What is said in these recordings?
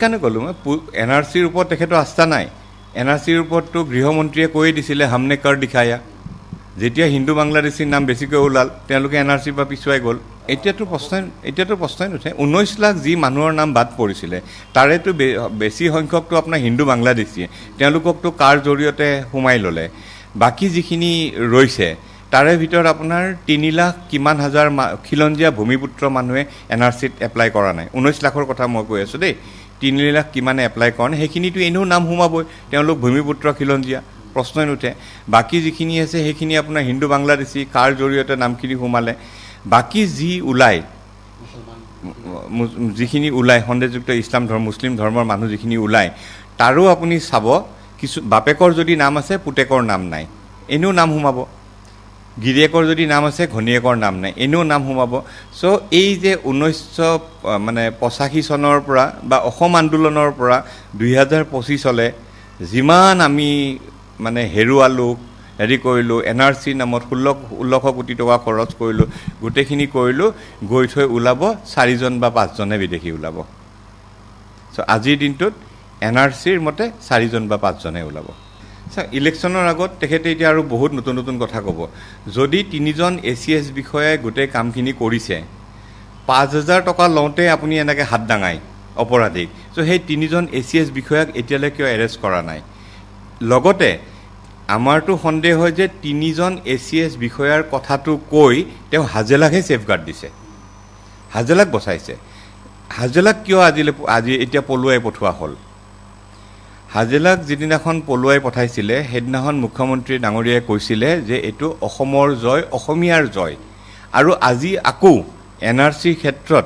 কেনে ক'লোঁ মই এন আৰ চিৰ ওপৰত তেখেতৰ আস্থা নাই। এন আৰ চিৰ ওপৰততো গৃহমন্ত্ৰীয়ে কৈয়ে দিছিলে হামনে কৰ দিখায়া। যেতিয়া হিন্দু বাংলাদেশীৰ নাম বেছিকৈ ওলাল তেওঁলোকে এন আৰ চিৰ পৰা পিছুৱাই গ'ল। এতিয়াতো প্ৰশ্নই নুঠে। 19 লাখ যি মানুহৰ নাম বাদ পৰিছিলে তাৰেতো বেছি সংখ্যকটো আপোনাৰ হিন্দু বাংলাদেশীয়ে, তেওঁলোককতো কাৰ জৰিয়তে সোমাই ল'লে। বাকী যিখিনি ৰৈছে তাৰে ভিতৰত আপোনাৰ 3 লাখ কিমান হাজাৰ খিলঞ্জীয়া ভূমিপুত্ৰ মানুহে এন আৰ চিত এপ্লাই কৰা নাই। 19 লাখৰ কথা মই কৈ আছোঁ দেই। 3 লাখ কিমানে এপ্লাই কৰা নাই, সেইখিনিতো এনেও নাম সোমাবই, তেওঁলোক ভূমিপুত্ৰ খিলঞ্জীয়া, প্ৰশ্নই নুঠে। বাকী যিখিনি আছে সেইখিনি আপোনাৰ হিন্দু বাংলাদেশী, কাৰ জৰিয়তে নামখিনি সোমালে। বাকী যিখিনি ওলায় সন্দেহযুক্ত ইছলাম ধৰ্ম মুছলিম ধৰ্মৰ মানুহ যিখিনি ওলায় তাৰো আপুনি চাব, কিছু বাপেকৰ যদি নাম আছে পুতেকৰ নাম নাই, এনেও নাম সোমাব। গিৰিয়েকৰ যদি নাম আছে ঘনীয়েকৰ নাম নাই, এনেও নাম সোমাব। চ' এই যে 1985 চনৰ পৰা বা অসম আন্দোলনৰ পৰা 2025 যিমান আমি হেৰুৱালোঁ, কৰিলোঁ, এন আৰ চিৰ নামত 1600 কোটি টকা খৰচ কৰিলোঁ, গোটেইখিনি কৰিলোঁ, গৈ থৈ ওলাব 4জন বা 5জনে বিদেশী ওলাব। চ' আজিৰ দিনটোত এন আৰ চিৰ মতে 4জন বা 5জনে ওলাব। ইলেকশ্যনৰ আগত তেখেতে এতিয়া আৰু বহুত নতুন নতুন কথা ক'ব। যদি 3জন ACS বিষয়াই গোটেই কামখিনি কৰিছে, 5,000 টকা লওঁতে আপুনি এনেকৈ হাত দাঙায় অপৰাধীক, চ' সেই 3জন ACS বিষয়াক এতিয়ালৈ কিয় এৰেষ্ট কৰা নাই? লগতে আমাৰতো সন্দেহ হয় যে 3জন ACS বিষয়াৰ কথাটো কৈ তেওঁ হাজেলাকহে ছেফগাৰ্ড দিছে, হাজেলাক বচাইছে। হাজেলাক কিয় এতিয়া পলুৱাই পঠোৱা হ'ল? হাজেলাক যিদিনাখন পলুৱাই পঠাইছিলে সেইদিনাখন মুখ্যমন্ত্ৰী ডাঙৰীয়াই কৈছিলে যে এইটো অসমৰ জয়, অসমীয়াৰ জয়। আৰু আজি আকৌ এন আৰ চিৰ ক্ষেত্ৰত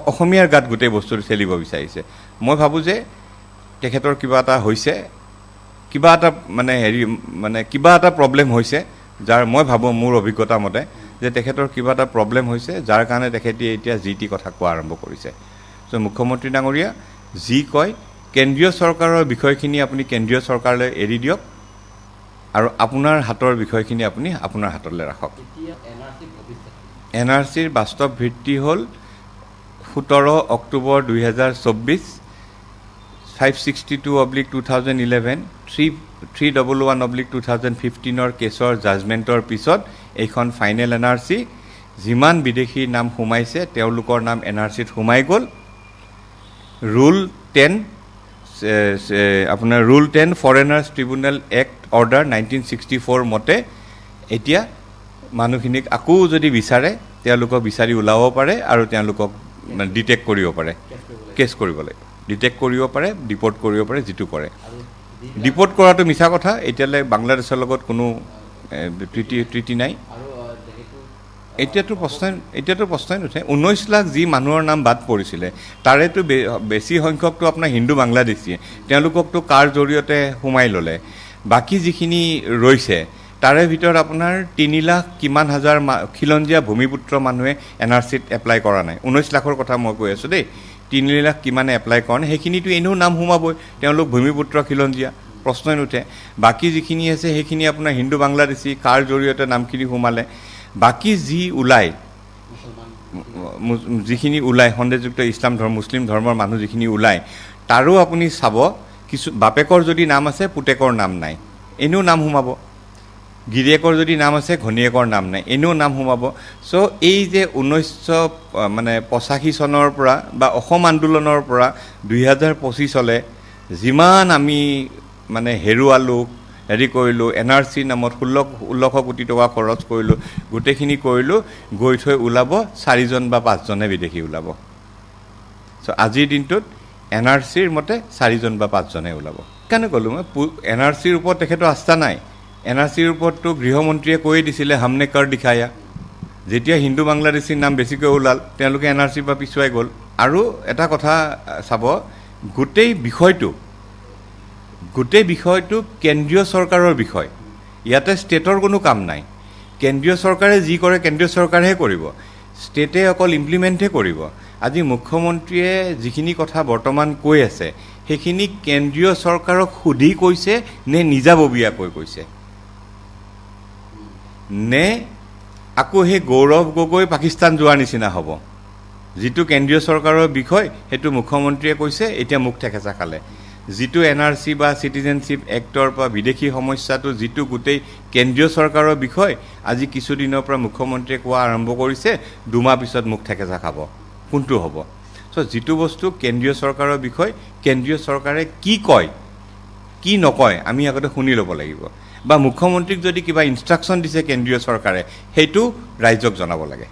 অসমীয়াৰ গাত গোটেই বস্তুটো ঠেলিব বিচাৰিছে। মই ভাবোঁ যে তেখেতৰ কিবা এটা হৈছে, কিবা এটা প্ৰব্লেম হৈছে, যাৰ মই ভাবোঁ মোৰ অভিজ্ঞতা মতে যে তেখেতৰ কিবা এটা প্ৰব্লেম হৈছে, যাৰ কাৰণে তেখেতে এতিয়া যি টি কথা কোৱা আৰম্ভ কৰিছে। চ' মুখ্যমন্ত্ৰী ডাঙৰীয়া যি কয় কেন্দ্ৰীয় চৰকাৰৰ বিষয়খিনি আপুনি কেন্দ্ৰীয় চৰকাৰলৈ এৰি দিয়ক আৰু আপোনাৰ হাতৰ বিষয়খিনি আপুনি আপোনাৰ হাতলৈ ৰাখক। এন আৰ চিৰ বাস্তৱ ভিত্তি হ'ল 17 অক্টোবৰ 2024, 562/2011, 311/2015 কেছৰ জাজমেণ্টৰ পিছত এইখন ফাইনেল এন আৰ চি। যিমান বিদেশীৰ নাম সোমাইছে তেওঁলোকৰ নাম এন আৰ চিত সোমাই গ'ল। Rule 10 foreigners tribunal act order 1964 মতে এতিয়া মানুহখিনিক আকৌ যদি বিচাৰে তেওঁলোকক বিচাৰি ওলাব পাৰে আৰু তেওঁলোকক ডিটেক্ট কৰিব পাৰে, কেছ কৰিব লাগে, ডিটেক্ট কৰিব পাৰে, ডিপৰ্ট কৰিব পাৰে, যিটো কৰে। ডিপৰ্ট কৰাটো মিছা কথা, এতিয়ালৈ বাংলাদেশৰ লগত কোনো ট্ৰিটি নাই। এতিয়াতো প্ৰশ্নই নুঠে। 19 লাখ যি মানুহৰ নাম বাদ পৰিছিলে তাৰেতো বেছি সংখ্যকটো আপোনাৰ হিন্দু বাংলাদেশীয়ে, তেওঁলোককতো কাৰ জৰিয়তে সোমাই ল'লে। বাকী যিখিনি ৰৈছে তাৰে ভিতৰত আপোনাৰ 3 লাখ কিমান হাজাৰ খিলঞ্জীয়া ভূমিপুত্ৰ মানুহে এন আৰ চিত এপ্লাই কৰা নাই। 19 লাখৰ কথা মই কৈ আছোঁ দেই। 3 লাখ কিমানে এপ্লাই কৰা নাই, সেইখিনিতো এনেও নাম সোমাবই, তেওঁলোক ভূমিপুত্ৰ খিলঞ্জীয়া, প্ৰশ্নই নুঠে। বাকী যিখিনি আছে সেইখিনি আপোনাৰ হিন্দু বাংলাদেশী, কাৰ জৰিয়তে নামখিনি সোমালে। বাকী যিখিনি ওলায় সন্দেহযুক্ত ইছলাম ধৰ্ম মুছলিম ধৰ্মৰ মানুহ যিখিনি ওলায় তাৰো আপুনি চাব, কিছু বাপেকৰ যদি নাম আছে পুতেকৰ নাম নাই, এনেও নাম সোমাব। গিৰিয়েকৰ যদি নাম আছে ঘনীয়েকৰ নাম নাই, এনেও নাম সোমাব। চ' এই যে 1985 চনৰ পৰা বা অসম আন্দোলনৰ পৰা 2025 যিমান আমি হেৰুৱালোঁ, কৰিলোঁ, এন আৰ চিৰ নামত 1600 কোটি টকা খৰচ কৰিলোঁ, গোটেইখিনি কৰিলোঁ, গৈ থৈ ওলাব 4জন বা 5জনে বিদেশী ওলাব। চ' আজিৰ দিনটোত এন আৰ চিৰ মতে 4জন বা 5জনে ওলাব। কেনে ক'লোঁ মই এন আৰ চিৰ ওপৰত তেখেতৰ আস্থা নাই। এন আৰ চিৰ ওপৰততো গৃহমন্ত্ৰীয়ে কৈয়ে দিছিলে হামনে কৰ দিখায়া। যেতিয়া হিন্দু বাংলাদেশীৰ নাম বেছিকৈ ওলাল তেওঁলোকে এন আৰ চিৰ পৰা পিছুৱাই গ'ল। আৰু এটা কথা চাব, গোটেই বিষয়টো কেন্দ্ৰীয় চৰকাৰৰ বিষয়, ইয়াতে ষ্টেটৰ কোনো কাম নাই। কেন্দ্ৰীয় চৰকাৰে যি কৰে কেন্দ্ৰীয় চৰকাৰেহে কৰিব, ষ্টেটে অকল ইমপ্লিমেণ্টহে কৰিব। আজি মুখ্যমন্ত্ৰীয়ে যিখিনি কথা বৰ্তমান কৈ আছে সেইখিনি কেন্দ্ৰীয় চৰকাৰক সুধি কৈছে নে নিজাববীয়াকৈ কৈছে, নে আকৌ সেই গৌৰৱ গগৈ পাকিস্তান যোৱাৰ নিচিনা হ'ব? যিটো কেন্দ্ৰীয় চৰকাৰৰ বিষয় সেইটো মুখ্যমন্ত্ৰীয়ে কৈছে, এতিয়া মুখ ঠেকেচা খালে। যিটো NRC বা চিটিজেনশ্বিপ এক্টৰ পৰা বিদেশী সমস্যাটো যিটো গোটেই কেন্দ্ৰীয় চৰকাৰৰ বিষয়, আজি কিছুদিনৰ পৰা মুখ্যমন্ত্ৰীয়ে কোৱা আৰম্ভ কৰিছে, 2 মাহ পিছত মুখ ঠেকেচা খাব। কোনটো হ'ব? যিটো বস্তু কেন্দ্ৰীয় চৰকাৰৰ বিষয়, কেন্দ্ৰীয় চৰকাৰে কি কয় কি নকয় আমি আগতে শুনি ল'ব লাগিব, বা মুখ্যমন্ত্ৰীক যদি কিবা ইনষ্ট্ৰাকশ্যন দিছে কেন্দ্ৰীয় চৰকাৰে সেইটো ৰাইজক জনাব লাগে।